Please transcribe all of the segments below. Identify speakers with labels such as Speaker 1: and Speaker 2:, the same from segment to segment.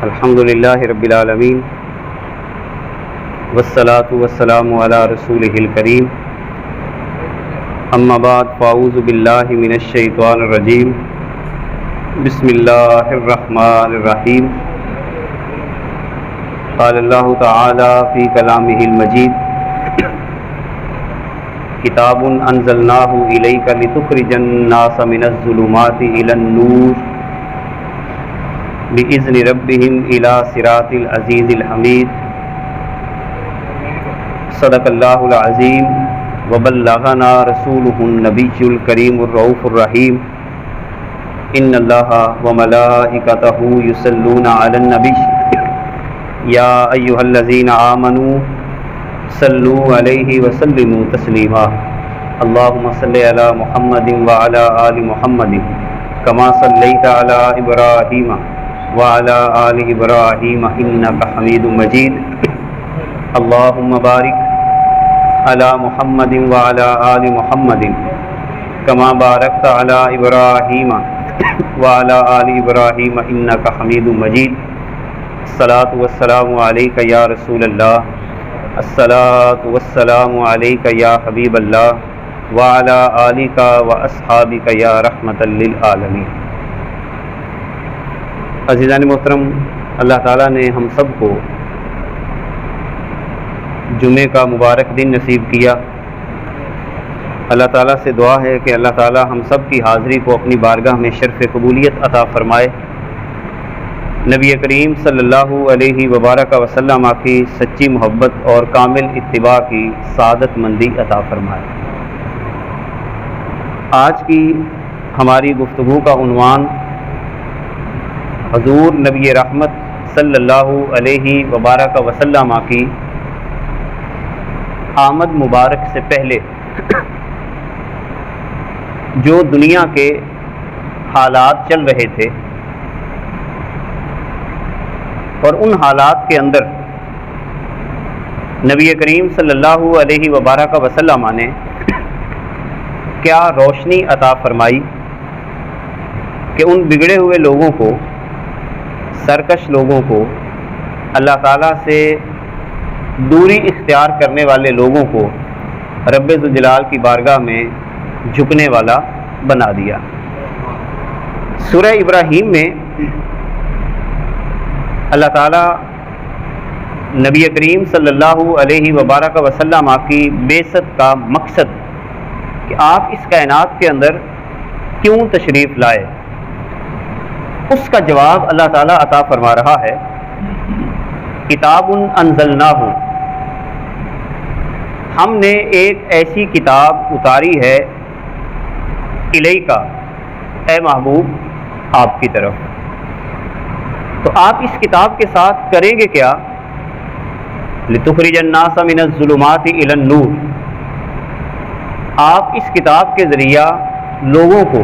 Speaker 1: الحمدللہ رب العالمین والصلاة والسلام علی رسولہ الکریم اما بعد فاعوذ باللہ من الشیطان الرجیم بسم اللہ الرحمن الرحیم قال اللہ تعالی فی کلامہ المجید کتاب انزلناہ الیک لتخرج الناس من الظلمات الی النور بإذن ربهم إلى صراط العزيز الحميد صدق الله العظيم وبلغنا رسوله النبي الكريم الرؤوف الرحيم إن الله وملائكته يصلون على النبي يا أيها الذين آمنوا صلوا عليه وسلموا تسليما اللهم صل على محمد وعلى آل محمد كما صليت على إبراهيم وعلى آل إبراهيم إنك حميد مجيد اللهم بارك على محمد وعلى آل محمد كما باركت على إبراهيم وعلى آل إبراهيم إنك حميد مجيد الصلاة والسلام عليك يا رسول الله الصلاة والسلام عليك يا حبيب الله وعلى آلك وأصحابك يا رحمة للعالمين۔ عزیزان محترم، اللہ تعالیٰ نے ہم سب کو جمعے کا مبارک دن نصیب کیا۔ اللہ تعالیٰ سے دعا ہے کہ اللہ تعالیٰ ہم سب کی حاضری کو اپنی بارگاہ میں شرف قبولیت عطا فرمائے، نبی کریم صلی اللہ علیہ وبارک وسلم کی سچی محبت اور کامل اتباع کی سعادت مندی عطا فرمائے۔ آج کی ہماری گفتگو کا عنوان حضور نبی رحمت صلی اللہ علیہ وبارک وسلم کی آمد مبارک سے پہلے جو دنیا کے حالات چل رہے تھے اور ان حالات کے اندر نبی کریم صلی اللہ علیہ وبارک وسلم نے کیا روشنی عطا فرمائی کہ ان بگڑے ہوئے لوگوں کو، سرکش لوگوں کو، اللہ تعالیٰ سے دوری اختیار کرنے والے لوگوں کو رب ذوالجلال کی بارگاہ میں جھکنے والا بنا دیا۔ سورہ ابراہیم میں اللہ تعالیٰ نبی کریم صلی اللہ علیہ وبارک وسلم کی بعثت کا مقصد کہ آپ اس کائنات کے اندر کیوں تشریف لائے، اس کا جواب اللہ تعالیٰ عطا فرما رہا ہے۔ کتاب انزلناہ، ہم نے ایک ایسی کتاب اتاری ہے الیکا، اے محبوب آپ کی طرف۔ تو آپ اس کتاب کے ساتھ کریں گے کیا؟ لتخرج الناس من الظلمات الی النور، آپ اس کتاب کے ذریعہ لوگوں کو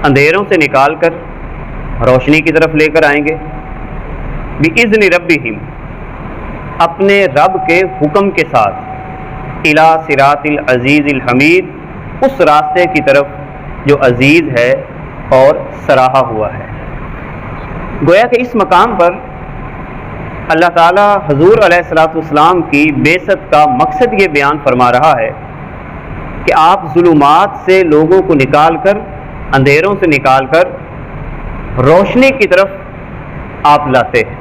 Speaker 1: اندھیروں سے نکال کر روشنی کی طرف لے کر آئیں گے، بِإِذْنِ رَبِّهِمْ، اپنے رب کے حکم کے ساتھ، اِلَى صِرَاطِ الْعَزِيزِ الْحَمِيدِ، اس راستے کی طرف جو عزیز ہے اور سراہا ہوا ہے۔ گویا کہ اس مقام پر اللہ تعالیٰ حضور علیہ الصلوۃ والسلام کی بعثت کا مقصد یہ بیان فرما رہا ہے کہ آپ ظلمات سے لوگوں کو نکال کر، اندھیروں سے نکال کر روشنی کی طرف آپ لاتے ہیں۔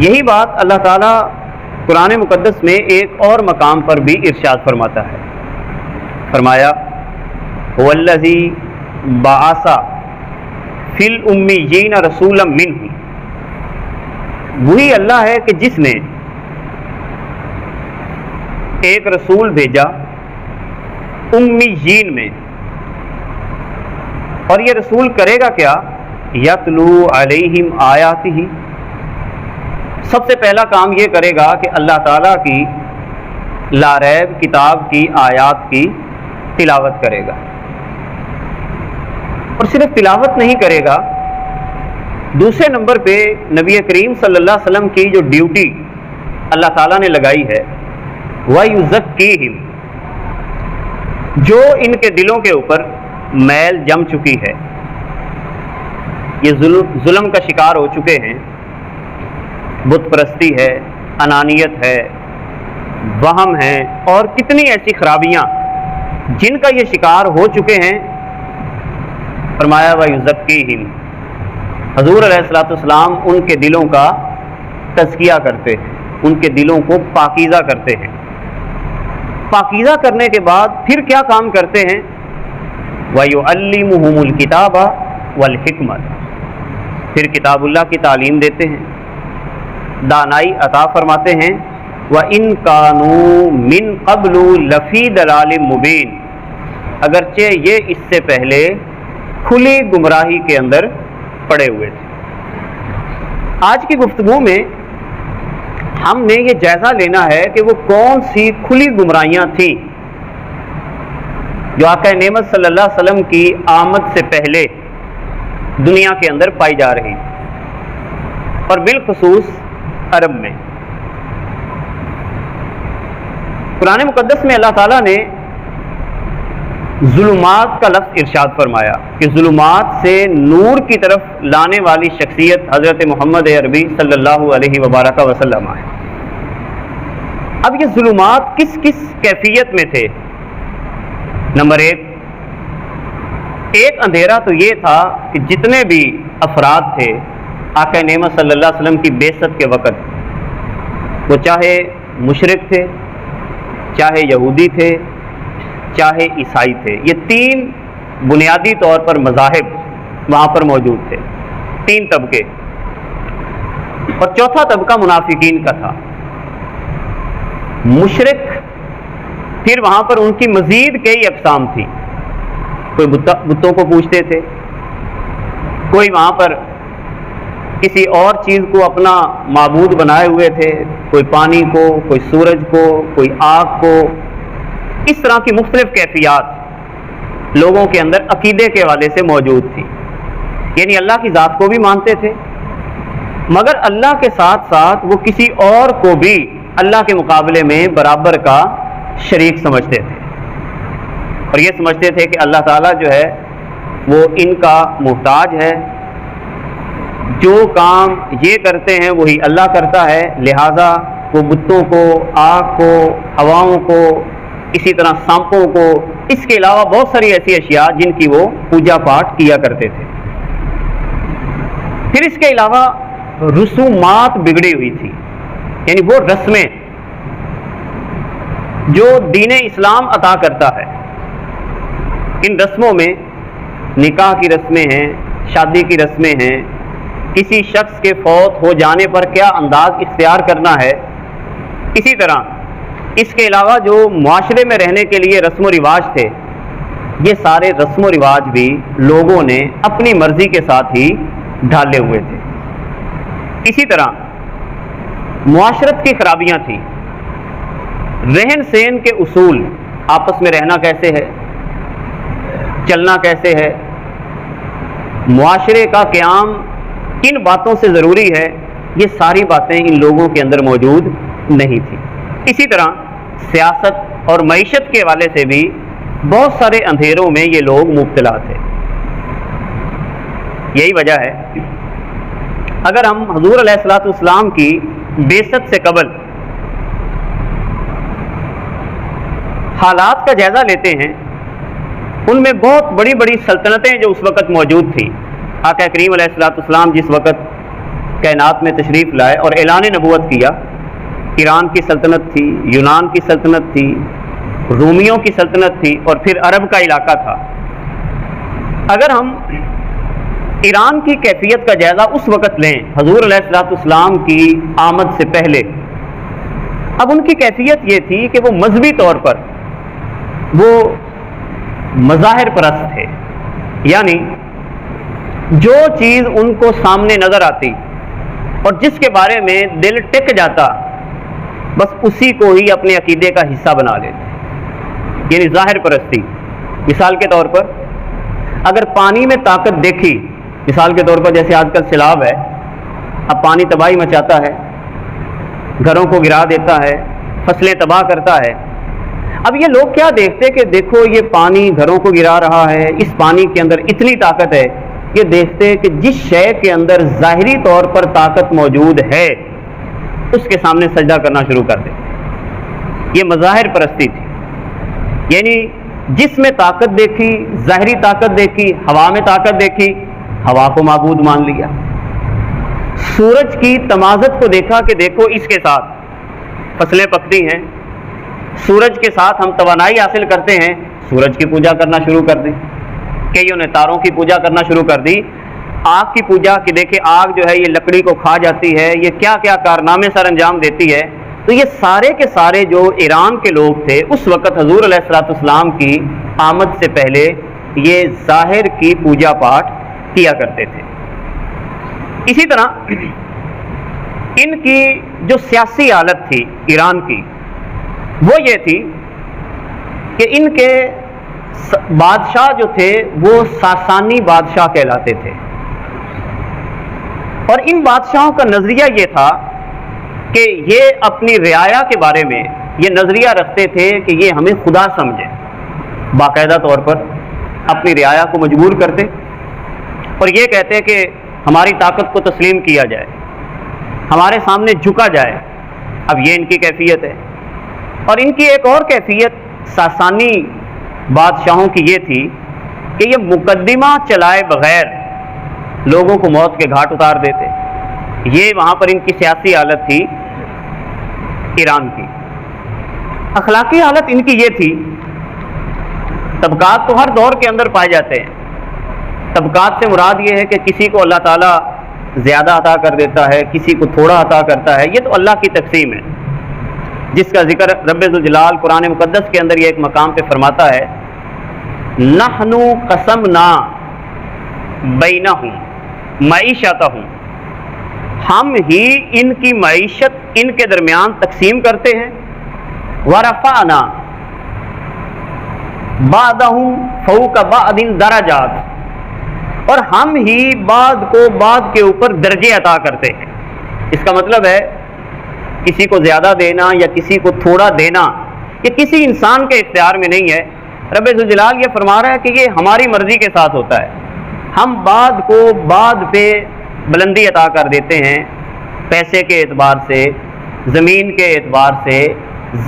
Speaker 1: یہی بات اللہ تعالیٰ قرآن مقدس میں ایک اور مقام پر بھی ارشاد فرماتا ہے۔ فرمایا هو الذی بعث فی الامیین رسولا منہم، وہی اللہ ہے کہ جس نے ایک رسول بھیجا امیین میں، اور یہ رسول کرے گا کیا؟ یتلو علیہم آیاتہ، سب سے پہلا کام یہ کرے گا کہ اللہ تعالیٰ کی لاریب کتاب کی آیات کی تلاوت کرے گا، اور صرف تلاوت نہیں کرے گا، دوسرے نمبر پہ نبی کریم صلی اللہ علیہ وسلم کی جو ڈیوٹی اللہ تعالیٰ نے لگائی ہے، وَيُزَكِّيهِمْ، جو ان کے دلوں کے اوپر میل جم چکی ہے، یہ ظلم کا شکار ہو چکے ہیں، بت پرستی ہے، انانیت ہے، وہم ہے، اور کتنی ایسی خرابیاں جن کا یہ شکار ہو چکے ہیں، فرمایا وَيُزَكِّيهِمْ، حضور علیہ الصلوۃ والسلام ان کے دلوں کا تزکیہ کرتے ہیں، ان کے دلوں کو پاکیزہ کرتے ہیں۔ پاکیزہ کرنے کے بعد پھر کیا کام کرتے ہیں؟ وَيُعَلِّمُهُمُ الْكِتَابَ وَالْحِكْمَةَ، پھر کتاب اللہ کی تعلیم دیتے ہیں، دانائی عطا فرماتے ہیں۔ وَإِن كَانُوا مِن قَبْلُ لَفِي ضَلَالٍ مُبِينٍ، اگرچہ یہ اس سے پہلے کھلی گمراہی کے اندر پڑے ہوئے تھے۔ آج کی گفتگو میں ہم نے یہ جائزہ لینا ہے کہ وہ کون سی کھلی گمراہیاں تھیں جو آقا نعمت صلی اللہ علیہ وسلم کی آمد سے پہلے دنیا کے اندر پائی جا رہی، اور بالخصوص عرب میں۔ قرآن مقدس میں اللہ تعالیٰ نے ظلمات کا لفظ ارشاد فرمایا کہ ظلمات سے نور کی طرف لانے والی شخصیت حضرت محمد عربی صلی اللہ علیہ وبارک وسلم ہے۔ اب یہ ظلمات کس کس کیفیت میں تھے؟ نمبر ایک اندھیرا تو یہ تھا کہ جتنے بھی افراد تھے آقا نعمت صلی اللہ علیہ وسلم کی بعثت کے وقت، وہ چاہے مشرک تھے، چاہے یہودی تھے، چاہے عیسائی تھے، یہ تین بنیادی طور پر مذاہب وہاں پر موجود تھے، تین طبقے، اور چوتھا طبقہ منافقین کا تھا، مشرک۔ پھر وہاں پر ان کی مزید کئی اقسام تھی، کوئی بتوں کو پوجتے تھے، کوئی وہاں پر کسی اور چیز کو اپنا معبود بنائے ہوئے تھے، کوئی پانی کو، کوئی سورج کو، کوئی آگ کو، اس طرح کی مختلف کیفیات لوگوں کے اندر عقیدے کے حوالے سے موجود تھی۔ یعنی اللہ کی ذات کو بھی مانتے تھے، مگر اللہ کے ساتھ ساتھ وہ کسی اور کو بھی اللہ کے مقابلے میں برابر کا شریک سمجھتے تھے، اور یہ سمجھتے تھے کہ اللہ تعالیٰ جو ہے وہ ان کا محتاج ہے، جو کام یہ کرتے ہیں وہی اللہ کرتا ہے، لہذا وہ بتوں کو، آگ کو، ہواؤں کو، اسی طرح سانپوں کو، اس کے علاوہ بہت ساری ایسی اشیاء جن کی وہ پوجا پاٹ کیا کرتے تھے۔ پھر اس کے علاوہ رسومات بگڑی ہوئی تھی، یعنی وہ رسمیں جو دین اسلام عطا کرتا ہے، ان رسموں میں نکاح کی رسمیں ہیں، شادی کی رسمیں ہیں، کسی شخص کے فوت ہو جانے پر کیا انداز اختیار کرنا ہے، اسی طرح اس کے علاوہ جو معاشرے میں رہنے کے لیے رسم و رواج تھے، یہ سارے رسم و رواج بھی لوگوں نے اپنی مرضی کے ساتھ ہی ڈھالے ہوئے تھے۔ اسی طرح معاشرت کی خرابیاں تھیں، رہن سہن کے اصول، آپس میں رہنا کیسے ہے، چلنا کیسے ہے، معاشرے کا قیام کن باتوں سے ضروری ہے، یہ ساری باتیں ان لوگوں کے اندر موجود نہیں تھی۔ اسی طرح سیاست اور معیشت کے حوالے سے بھی بہت سارے اندھیروں میں یہ لوگ مبتلا تھے۔ یہی وجہ ہے اگر ہم حضور علیہ الصلوۃ والسلام کی بعثت سے قبل حالات کا جائزہ لیتے ہیں، ان میں بہت بڑی بڑی سلطنتیں جو اس وقت موجود تھیں، آقا کریم علیہ الصلوۃ والسلام جس وقت کائنات میں تشریف لائے اور اعلان نبوت کیا، ایران کی سلطنت تھی، یونان کی سلطنت تھی، رومیوں کی سلطنت تھی، اور پھر عرب کا علاقہ تھا۔ اگر ہم ایران کی کیفیت کا جائزہ اس وقت لیں حضور علیہ الصلوۃ والسلام کی آمد سے پہلے، اب ان کی کیفیت یہ تھی کہ وہ مذہبی طور پر وہ مظاہر پرست تھے، یعنی جو چیز ان کو سامنے نظر آتی اور جس کے بارے میں دل ٹک جاتا، بس اسی کو ہی اپنے عقیدے کا حصہ بنا لیتے، یعنی ظاہر پرستی۔ مثال کے طور پر اگر پانی میں طاقت دیکھی، مثال کے طور پر جیسے آج کل سیلاب ہے، اب پانی تباہی مچاتا ہے، گھروں کو گرا دیتا ہے، فصلیں تباہ کرتا ہے، اب یہ لوگ کیا دیکھتے کہ دیکھو یہ پانی گھروں کو گرا رہا ہے، اس پانی کے اندر اتنی طاقت ہے، یہ دیکھتے کہ جس شے کے اندر ظاہری طور پر طاقت موجود ہے اس کے سامنے سجدہ کرنا شروع کر دیتے۔ یہ مظاہر پرستی تھی، یعنی جس میں طاقت دیکھی، ظاہری طاقت دیکھی، ہوا میں طاقت دیکھی، ہوا کو معبود مان لیا۔ سورج کی تمازت کو دیکھا کہ دیکھو اس کے ساتھ فصلیں پکتی ہیں، سورج کے ساتھ ہم توانائی حاصل کرتے ہیں، سورج کی پوجا کرنا شروع کر دی۔ کئیوں نے تاروں کی پوجا کرنا شروع کر دی، آگ کی پوجا کہ دیکھیں آگ جو ہے یہ لکڑی کو کھا جاتی ہے، یہ کیا کیا کارنامے سر انجام دیتی ہے۔ تو یہ سارے کے سارے جو ایران کے لوگ تھے اس وقت حضور علیہ الصلوۃ والسلام کی آمد سے پہلے یہ ظاہر کی پوجا پاٹ کیا کرتے تھے۔ اسی طرح ان کی جو سیاسی حالت تھی ایران کی وہ یہ تھی کہ ان کے بادشاہ جو تھے وہ ساسانی بادشاہ کہلاتے تھے، اور ان بادشاہوں کا نظریہ یہ تھا کہ یہ اپنی رعایا کے بارے میں یہ نظریہ رکھتے تھے کہ یہ ہمیں خدا سمجھے، باقاعدہ طور پر اپنی رعایا کو مجبور کرتے اور یہ کہتے کہ ہماری طاقت کو تسلیم کیا جائے، ہمارے سامنے جھکا جائے۔ اب یہ ان کی کیفیت ہے، اور ان کی ایک اور کیفیت ساسانی بادشاہوں کی یہ تھی کہ یہ مقدمہ چلائے بغیر لوگوں کو موت کے گھاٹ اتار دیتے۔ یہ وہاں پر ان کی سیاسی حالت تھی ایران کی۔ اخلاقی حالت ان کی یہ تھی، طبقات تو ہر دور کے اندر پائے جاتے ہیں، طبقات سے مراد یہ ہے کہ کسی کو اللہ تعالیٰ زیادہ عطا کر دیتا ہے، کسی کو تھوڑا عطا کرتا ہے، یہ تو اللہ کی تقسیم ہے، جس کا ذکر رب ذوالجلال قرآن مقدس کے اندر یہ ایک مقام پہ فرماتا ہے، نحن قسمنا بینہم معیشتہم، ہم ہی ان کی معیشت ان کے درمیان تقسیم کرتے ہیں، ورفعنا بعضہم فوق بعض درجات، اور ہم ہی بعض کو بعض کے اوپر درجے عطا کرتے ہیں۔ اس کا مطلب ہے کسی کو زیادہ دینا یا کسی کو تھوڑا دینا یہ کسی انسان کے اختیار میں نہیں ہے۔ رب ذوالجلال یہ فرما رہا ہے کہ یہ ہماری مرضی کے ساتھ ہوتا ہے، ہم بعض کو بعض پہ بلندی عطا کر دیتے ہیں، پیسے کے اعتبار سے، زمین کے اعتبار سے،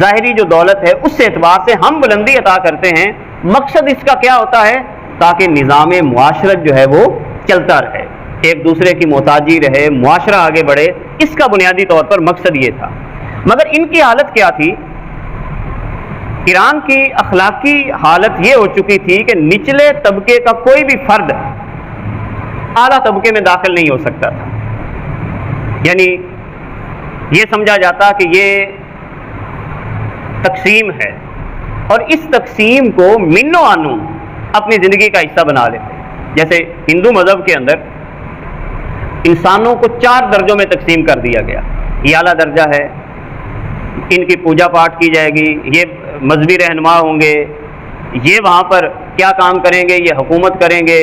Speaker 1: ظاہری جو دولت ہے اس اعتبار سے ہم بلندی عطا کرتے ہیں۔ مقصد اس کا کیا ہوتا ہے؟ تاکہ نظام معاشرت جو ہے وہ چلتا رہے، ایک دوسرے کی محتاجی رہے، معاشرہ آگے بڑھے، اس کا بنیادی طور پر مقصد یہ تھا۔ مگر ان کی حالت کیا تھی؟ ایران کی اخلاقی حالت یہ ہو چکی تھی کہ نچلے طبقے کا کوئی بھی فرد اعلیٰ طبقے میں داخل نہیں ہو سکتا تھا، یعنی یہ سمجھا جاتا کہ یہ تقسیم ہے، اور اس تقسیم کو منو آنو اپنی زندگی کا حصہ بنا لیتے۔ جیسے ہندو مذہب کے اندر انسانوں کو 4 درجوں میں تقسیم کر دیا گیا، یہ اعلیٰ درجہ ہے، ان کی پوجا پاٹ کی جائے گی، یہ مذہبی رہنما ہوں گے، یہ وہاں پر کیا کام کریں گے، یہ حکومت کریں گے،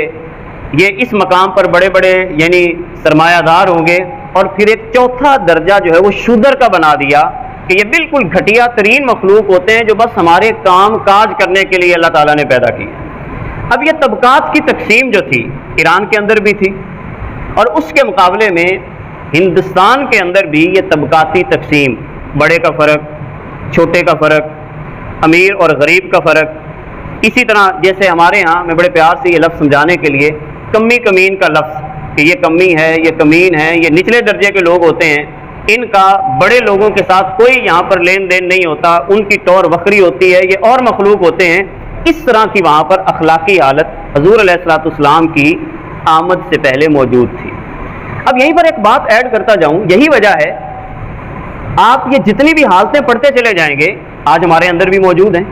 Speaker 1: یہ اس مقام پر بڑے بڑے یعنی سرمایہ دار ہوں گے، اور پھر ایک چوتھا درجہ جو ہے وہ شودر کا بنا دیا کہ یہ بالکل گھٹیا ترین مخلوق ہوتے ہیں جو بس ہمارے کام کاج کرنے کے لیے اللہ تعالیٰ نے پیدا کی۔ اب یہ طبقات کی تقسیم جو تھی ایران کے اندر بھی تھی، اور اس کے مقابلے میں ہندوستان کے اندر بھی یہ طبقاتی تقسیم، بڑے کا فرق، چھوٹے کا فرق، امیر اور غریب کا فرق، اسی طرح جیسے ہمارے ہاں میں بڑے پیار سے یہ لفظ سمجھانے کے لیے کمی کمین کا لفظ کہ یہ کمی ہے، یہ کمین ہے، یہ نچلے درجے کے لوگ ہوتے ہیں، ان کا بڑے لوگوں کے ساتھ کوئی یہاں پر لین دین نہیں ہوتا، ان کی ٹور وکھری ہوتی ہے، یہ اور مخلوق ہوتے ہیں۔ اس طرح کی وہاں پر اخلاقی حالت حضور علیہ الصلوۃ والسلام کی آمد سے پہلے موجود تھی۔ اب یہیں پر ایک بات ایڈ کرتا جاؤں، یہی وجہ ہے آپ یہ جتنی بھی حالتیں پڑھتے چلے جائیں گے آج ہمارے اندر بھی موجود ہیں،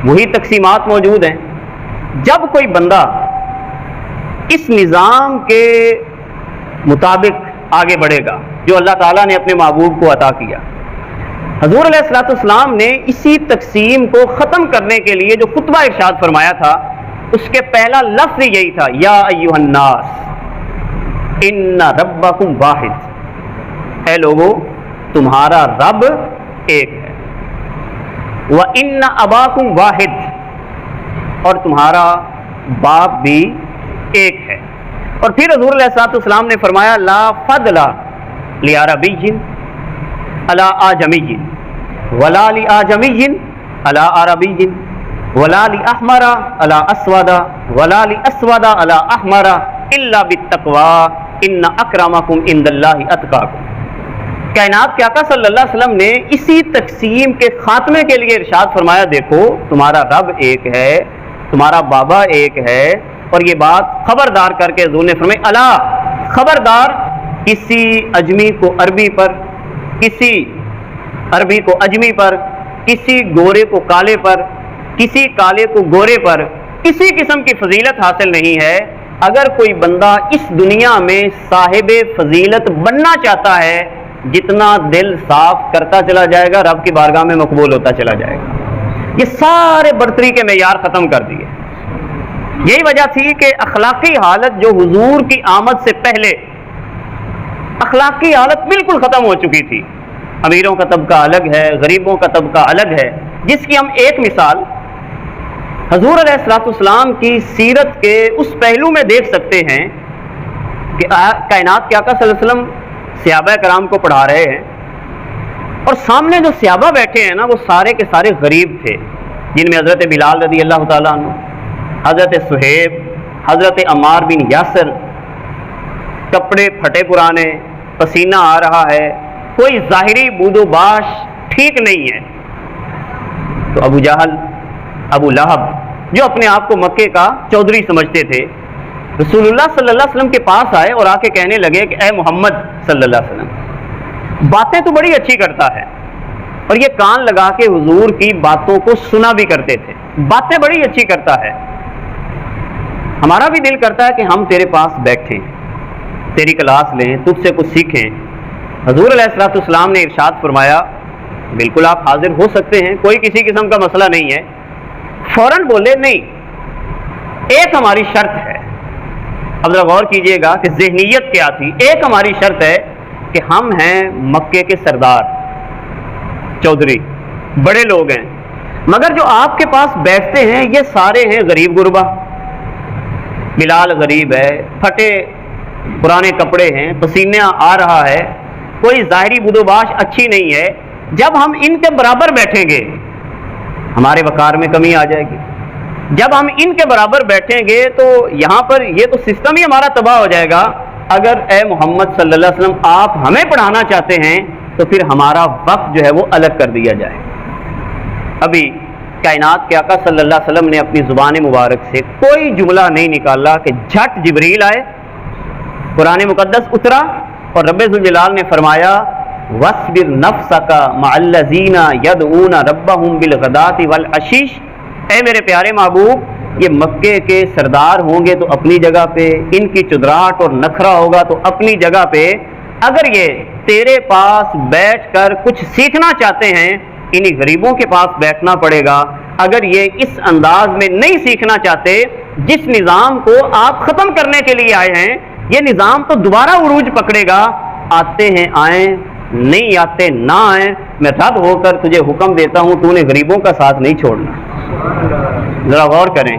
Speaker 1: وہی تقسیمات موجود ہیں۔ جب کوئی بندہ اس نظام کے مطابق آگے بڑھے گا جو اللہ تعالیٰ نے اپنے محبوب کو عطا کیا، حضور علیہ الصلوۃ والسلام نے اسی تقسیم کو ختم کرنے کے لیے جو خطبہ ارشاد فرمایا تھا اس کے پہلا لفظ یہی تھا، یا ایھا الناس ان ربکم واحد، اے لوگو تمہارا رب ایک ہے، وان اباکم واحد، اور تمہارا باپ بھی ایک ہے۔ اور پھر حضور علیہ السلام نے فرمایا لا فضل لعربی علی اعجمی ولا لاعجمی علی عربی ولا لاحمر علی اسود ولا لاسود علی احمر الا بالتقوی ان اکرمکم عند اللہ اتقاکم۔ کائنات کے آقا صلی اللہ علیہ وسلم نے اسی تقسیم کے خاتمے کے لیے ارشاد فرمایا دیکھو تمہارا رب ایک ہے، تمہارا بابا ایک ہے، اور یہ بات خبردار کر کے حضور نے فرمایا الا خبردار، کسی اجمی کو عربی پر، کسی عربی کو اجمی پر، کسی گورے کو کالے پر، کسی کالے کو گورے پر کسی قسم کی فضیلت حاصل نہیں ہے۔ اگر کوئی بندہ اس دنیا میں صاحب فضیلت بننا چاہتا ہے، جتنا دل صاف کرتا چلا جائے گا رب کی بارگاہ میں مقبول ہوتا چلا جائے گا۔ یہ سارے برتری کے معیار ختم کر دیے۔ یہی وجہ تھی کہ اخلاقی حالت جو حضور کی آمد سے پہلے اخلاقی حالت بالکل ختم ہو چکی تھی۔ امیروں کا طبقہ الگ ہے، غریبوں کا طبقہ الگ ہے، جس کی ہم ایک مثال حضور علیہ السلام کی سیرت کے اس پہلو میں دیکھ سکتے ہیں کہ کائنات کے آقا صلی اللہ علیہ وسلم صحابہ کرام کو پڑھا رہے ہیں، اور سامنے جو صحابہ بیٹھے ہیں نا وہ سارے کے سارے غریب تھے، جن میں حضرت بلال رضی اللہ تعالیٰ عنہ، حضرت صہیب، حضرت عمار بن یاسر، کپڑے پھٹے پرانے، پسینہ آ رہا ہے، کوئی ظاہری بود و باش ٹھیک نہیں ہے۔ تو ابو جہل، ابو لہب جو اپنے آپ کو مکے کا چودھری سمجھتے تھے، رسول اللہ صلی اللہ علیہ وسلم کے پاس آئے اور آ کے کہنے لگے کہ اے محمد صلی اللہ علیہ وسلم، باتیں تو بڑی اچھی کرتا ہے، اور یہ کان لگا کے حضور کی باتوں کو سنا بھی کرتے تھے، باتیں بڑی اچھی کرتا ہے، ہمارا بھی دل کرتا ہے کہ ہم تیرے پاس بیٹھیں، تیری کلاس لیں، تجھ سے کچھ سیکھیں۔ حضور علیہ السلام نے ارشاد فرمایا بالکل آپ حاضر ہو سکتے ہیں، کوئی کسی قسم کا مسئلہ نہیں ہے۔ فوراً بولے نہیں، ایک ہماری شرط ہے۔ اب ذرا غور کیجئے گا کہ ذہنیت کیا تھی۔ ایک ہماری شرط ہے کہ ہم ہیں مکے کے سردار، چودھری، بڑے لوگ ہیں، مگر جو آپ کے پاس بیٹھتے ہیں یہ سارے ہیں غریب غربا۔ بلال غریب ہے، پھٹے پرانے کپڑے ہیں، پسینہ آ رہا ہے، کوئی ظاہری بدوباش اچھی نہیں ہے۔ جب ہم ان کے برابر بیٹھیں گے ہمارے وقار میں کمی آ جائے گی، جب ہم ان کے برابر بیٹھیں گے تو یہاں پر یہ تو سسٹم ہی ہمارا تباہ ہو جائے گا۔ اگر اے محمد صلی اللہ علیہ وسلم آپ ہمیں پڑھانا چاہتے ہیں تو پھر ہمارا وقت جو ہے وہ الگ کر دیا جائے۔ ابھی کائنات کے آقا صلی اللہ علیہ وسلم نے اپنی زبان مبارک سے کوئی جملہ نہیں نکالا کہ جھٹ جبریل آئے، قرآن مقدس اترا اور رب ذوالجلال نے فرمایا وَاصْبِرْ نَفْسَكَ مَعَ الَّذِينَ يَدْعُونَ رَبَّهُمْ بِالْغَدَاةِ وَالْعَشِيِّ۔ اے میرے پیارے محبوب، یہ مکے کے سردار ہوں گے تو اپنی جگہ پہ، ان کی چدراہٹ اور نخرا ہوگا تو اپنی جگہ پہ، اگر یہ تیرے پاس بیٹھ کر کچھ سیکھنا چاہتے ہیں انہی غریبوں کے پاس بیٹھنا پڑے گا۔ اگر یہ اس انداز میں نہیں سیکھنا چاہتے، جس نظام کو آپ ختم کرنے کے لیے آئے ہیں، یہ نظام تو دوبارہ عروج پکڑے گا۔ آتے ہیں آئیں، نہیں آتے نہ آئیں، میں رب ہو کر تجھے حکم دیتا ہوں تو نے غریبوں کا ساتھ نہیں چھوڑنا۔ ذرا غور کریں،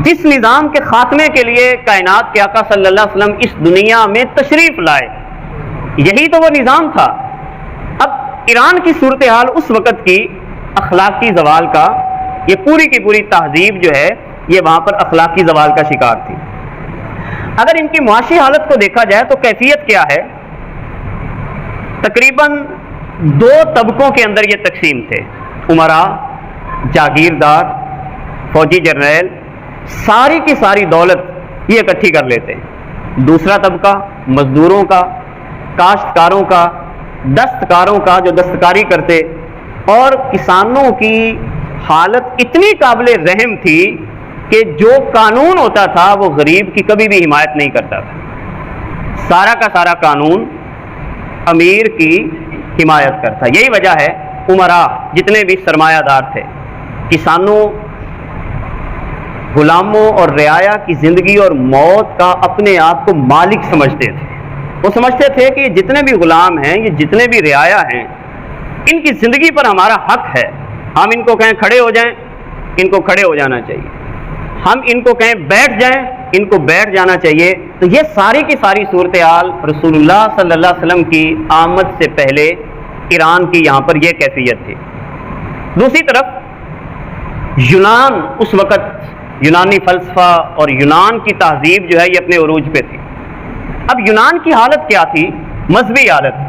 Speaker 1: جس نظام کے خاتمے کے لیے کائنات کے آقا صلی اللہ علیہ وسلم اس دنیا میں تشریف لائے، یہی تو وہ نظام تھا۔ اب ایران کی صورتحال اس وقت کی اخلاقی زوال کا، یہ پوری کی پوری تہذیب جو ہے یہ وہاں پر اخلاقی زوال کا شکار تھی۔ اگر ان کی معاشی حالت کو دیکھا جائے تو کیفیت کیا ہے؟ تقریباً دو طبقوں کے اندر یہ تقسیم تھے، امراء، جاگیردار، فوجی جرنیل، ساری کی ساری دولت یہ اکٹھی کر لیتے۔ دوسرا طبقہ مزدوروں کا، کاشتکاروں کا، دستکاروں کا جو دستکاری کرتے، اور کسانوں کی حالت اتنی قابل رحم تھی کہ جو قانون ہوتا تھا وہ غریب کی کبھی بھی حمایت نہیں کرتا تھا، سارا کا سارا قانون امیر کی حمایت کرتا۔ یہی وجہ ہے امراء جتنے بھی سرمایہ دار تھے، کسانوں، غلاموں اور رعایا کی زندگی اور موت کا اپنے آپ کو مالک سمجھتے تھے۔ وہ سمجھتے تھے کہ جتنے بھی غلام ہیں، یہ جتنے بھی رعایا ہیں، ان کی زندگی پر ہمارا حق ہے۔ ہم ان کو کہیں کھڑے ہو جائیں، ان کو کھڑے ہو جانا چاہیے، ہم ان کو کہیں بیٹھ جائیں ان کو بیٹھ جانا چاہیے. تو یہ ساری کی ساری صورتحال رسول اللہ صلی اللہ علیہ وسلم کی آمد سے پہلے ایران کی یہاں پر یہ کیفیت تھی. دوسری طرف یونان اس وقت یونانی فلسفہ اور یونان کی تہذیب جو ہے یہ اپنے عروج پہ تھی. اب یونان کی حالت کیا تھی؟ مذہبی حالت.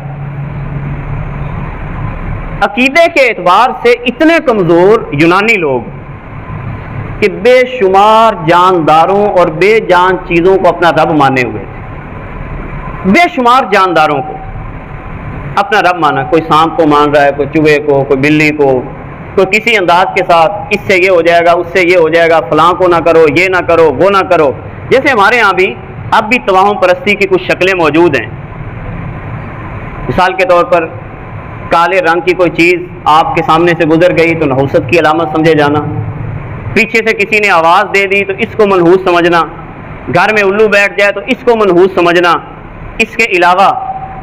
Speaker 1: عقیدے کے اعتبار سے اتنے کمزور یونانی لوگ کہ بے شمار جانداروں اور بے جان چیزوں کو اپنا رب مانے ہوئے تھے. بے شمار جانداروں کو اپنا رب مانا. کوئی سانپ کو مان رہا ہے, کوئی چوہے کو, کوئی بلی کو, کوئی کسی انداز کے ساتھ اس سے یہ ہو جائے گا, اس سے یہ ہو جائے گا, فلاں کو نہ کرو, یہ نہ کرو, وہ نہ کرو. جیسے ہمارے ہاں بھی اب بھی توہم پرستی کی کچھ شکلیں موجود ہیں. مثال کے طور پر کالے رنگ کی کوئی چیز آپ کے سامنے سے گزر گئی تو نحوست کی علامت سمجھے جانا. پیچھے سے کسی نے آواز دے دی تو اس کو منحوس سمجھنا. گھر میں الو بیٹھ جائے تو اس کو منحوس سمجھنا. اس کے علاوہ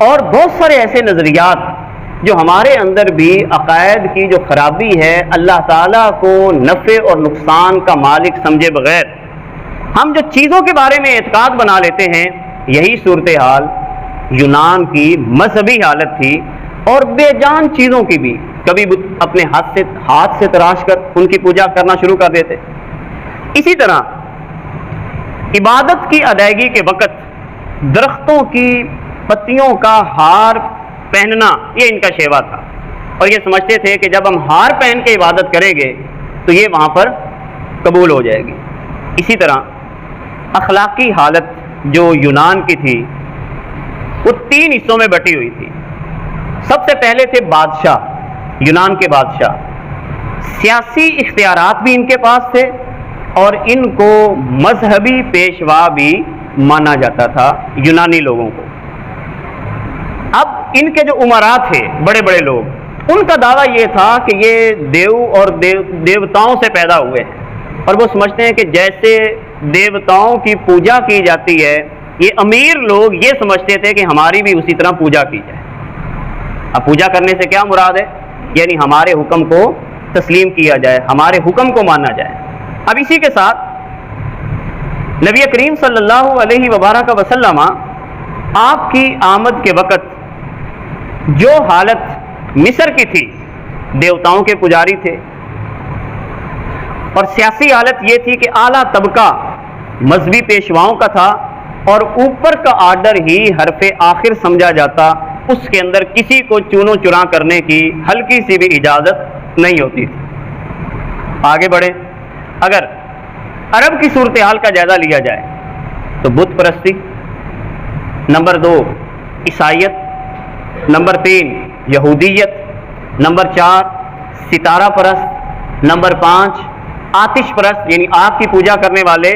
Speaker 1: اور بہت سارے ایسے نظریات جو ہمارے اندر بھی عقائد کی جو خرابی ہے, اللہ تعالیٰ کو نفع اور نقصان کا مالک سمجھے بغیر ہم جو چیزوں کے بارے میں اعتقاد بنا لیتے ہیں, یہی صورتحال یونان کی مذہبی حالت تھی. اور بے جان چیزوں کی بھی کبھی اپنے ہاتھ سے تراش کر ان کی پوجا کرنا شروع کر دیتے. اسی طرح عبادت کی ادائیگی کے وقت درختوں کی پتیوں کا ہار پہننا یہ ان کا شیوا تھا, اور یہ سمجھتے تھے کہ جب ہم ہار پہن کے عبادت کریں گے تو یہ وہاں پر قبول ہو جائے گی. اسی طرح اخلاقی حالت جو یونان کی تھی وہ 3 حصوں میں بٹی ہوئی تھی. سب سے پہلے تھے بادشاہ, یونان کے بادشاہ. سیاسی اختیارات بھی ان کے پاس تھے اور ان کو مذہبی پیشوا بھی مانا جاتا تھا یونانی لوگوں کو. اب ان کے جو امراء تھے, بڑے بڑے لوگ, ان کا دعویٰ یہ تھا کہ یہ دیو اور دیوتاؤں سے پیدا ہوئے ہیں, اور وہ سمجھتے ہیں کہ جیسے دیوتاؤں کی پوجا کی جاتی ہے, یہ امیر لوگ یہ سمجھتے تھے کہ ہماری بھی اسی طرح پوجا کی جائے. اب پوجا کرنے سے کیا مراد ہے؟ یعنی ہمارے حکم کو تسلیم کیا جائے, ہمارے حکم کو مانا جائے. اب اسی کے ساتھ نبی کریم صلی اللہ علیہ وبارک وسلم آپ کی آمد کے وقت جو حالت مصر کی تھی, دیوتاؤں کے پجاری تھے, اور سیاسی حالت یہ تھی کہ اعلیٰ طبقہ مذہبی پیشواؤں کا تھا, اور اوپر کا آرڈر ہی حرف آخر سمجھا جاتا. اس کے اندر کسی کو چونو چرا کرنے کی ہلکی سی بھی اجازت نہیں ہوتی تھی. آگے بڑھیں. اگر عرب کی صورتحال کا جائزہ لیا جائے تو بت پرستی, نمبر 2 عیسائیت, نمبر 3 یہودیت, نمبر 4 ستارہ پرست, نمبر 5 آتش پرست یعنی آگ کی پوجا کرنے والے,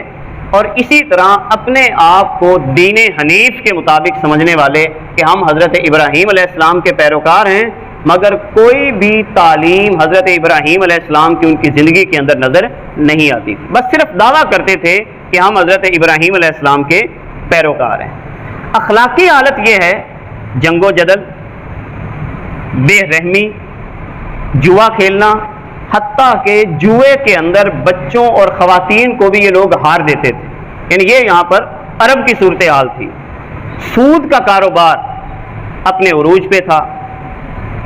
Speaker 1: اور اسی طرح اپنے آپ کو دین حنیف کے مطابق سمجھنے والے کہ ہم حضرت ابراہیم علیہ السلام کے پیروکار ہیں, مگر کوئی بھی تعلیم حضرت ابراہیم علیہ السلام کی ان کی زندگی کے اندر نظر نہیں آتی تھی. بس صرف دعویٰ کرتے تھے کہ ہم حضرت ابراہیم علیہ السلام کے پیروکار ہیں. اخلاقی حالت یہ ہے جنگ و جدل, بے رحمی, جوا کھیلنا, حتیٰ کہ جوئے کے اندر بچوں اور خواتین کو بھی یہ لوگ ہار دیتے تھے. یعنی یہ یہاں پر عرب کی صورتحال تھی. سود کا کاروبار اپنے عروج پہ تھا,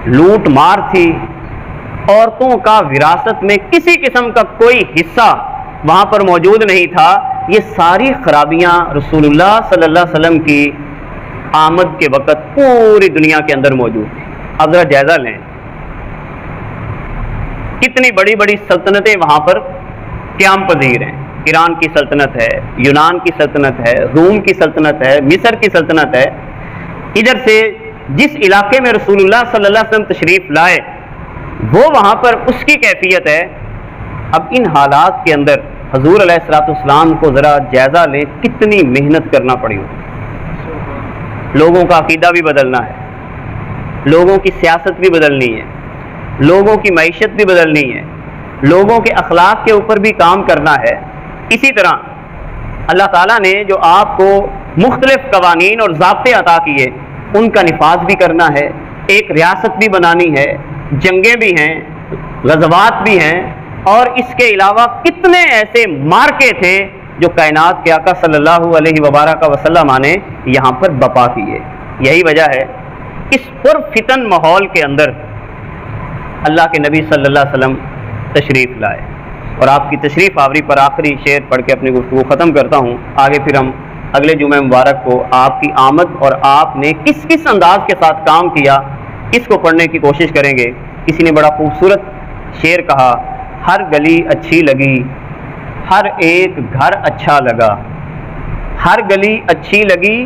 Speaker 1: لوٹ مار تھی, عورتوں کا وراثت میں کسی قسم کا کوئی حصہ وہاں پر موجود نہیں تھا. یہ ساری خرابیاں رسول اللہ صلی اللہ علیہ وسلم کی آمد کے وقت پوری دنیا کے اندر موجود تھی. اب ذرا جائزہ لیں, کتنی بڑی بڑی سلطنتیں وہاں پر قیام پذیر ہیں. ایران کی سلطنت ہے, یونان کی سلطنت ہے, روم کی سلطنت ہے, مصر کی سلطنت ہے. ادھر سے جس علاقے میں رسول اللہ صلی اللہ علیہ وسلم تشریف لائے وہ وہاں پر اس کی کیفیت ہے. اب ان حالات کے اندر حضور علیہ الصلوۃ والسلام کو ذرا جائزہ لیں, کتنی محنت کرنا پڑی ہو. لوگوں کا عقیدہ بھی بدلنا ہے, لوگوں کی سیاست بھی بدلنی ہے, لوگوں کی معیشت بھی بدلنی ہے, لوگوں کے اخلاق کے اوپر بھی کام کرنا ہے. اسی طرح اللہ تعالیٰ نے جو آپ کو مختلف قوانین اور ضابطے عطا کیے ان کا نفاذ بھی کرنا ہے, ایک ریاست بھی بنانی ہے, جنگیں بھی ہیں, غزوات بھی ہیں, اور اس کے علاوہ کتنے ایسے مارکے تھے جو کائنات کے آقا صلی اللہ علیہ وبارک وسلم نے یہاں پر بپا کی ہے۔ یہی وجہ ہے اس پرفتن ماحول کے اندر اللہ کے نبی صلی اللہ علیہ وسلم تشریف لائے۔ اور آپ کی تشریف آوری پر آخری شعر پڑھ کے اپنی گفتگو ختم کرتا ہوں، آگے پھر ہم اگلے جمعہ مبارک کو آپ کی آمد اور آپ نے کس کس انداز کے ساتھ کام کیا اس کو پڑھنے کی کوشش کریں گے۔ کسی نے بڑا خوبصورت شعر کہا، ہر گلی اچھی لگی، ہر ایک گھر اچھا لگا، ہر گلی اچھی لگی،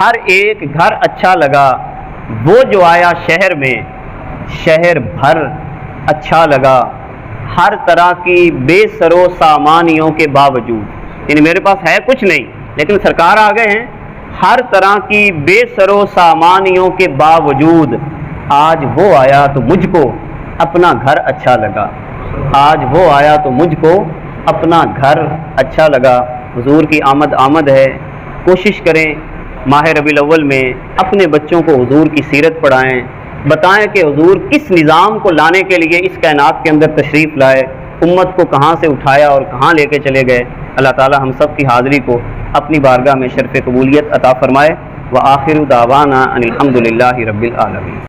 Speaker 1: ہر ایک گھر اچھا لگا، وہ جو آیا شہر میں شہر بھر اچھا لگا، ہر طرح کی بے سر و سامانیوں کے باوجود، یعنی میرے پاس ہے کچھ نہیں لیکن سرکار آ گئے ہیں، ہر طرح کی بے سر و سامانیوں کے باوجود آج وہ آیا تو مجھ کو اپنا گھر اچھا لگا، آج وہ آیا تو مجھ کو اپنا گھر اچھا لگا۔ حضور کی آمد ہے، کوشش کریں ماہ ربیع الاول میں اپنے بچوں کو حضور کی سیرت پڑھائیں، بتائیں کہ حضور کس نظام کو لانے کے لیے اس کائنات کے اندر تشریف لائے، امت کو کہاں سے اٹھایا اور کہاں لے کے چلے گئے۔ اللہ تعالی ہم سب کی حاضری کو اپنی بارگاہ میں شرف قبولیت عطا فرمائے۔ وآخر دعوانا ان الحمد للہ رب العالمین۔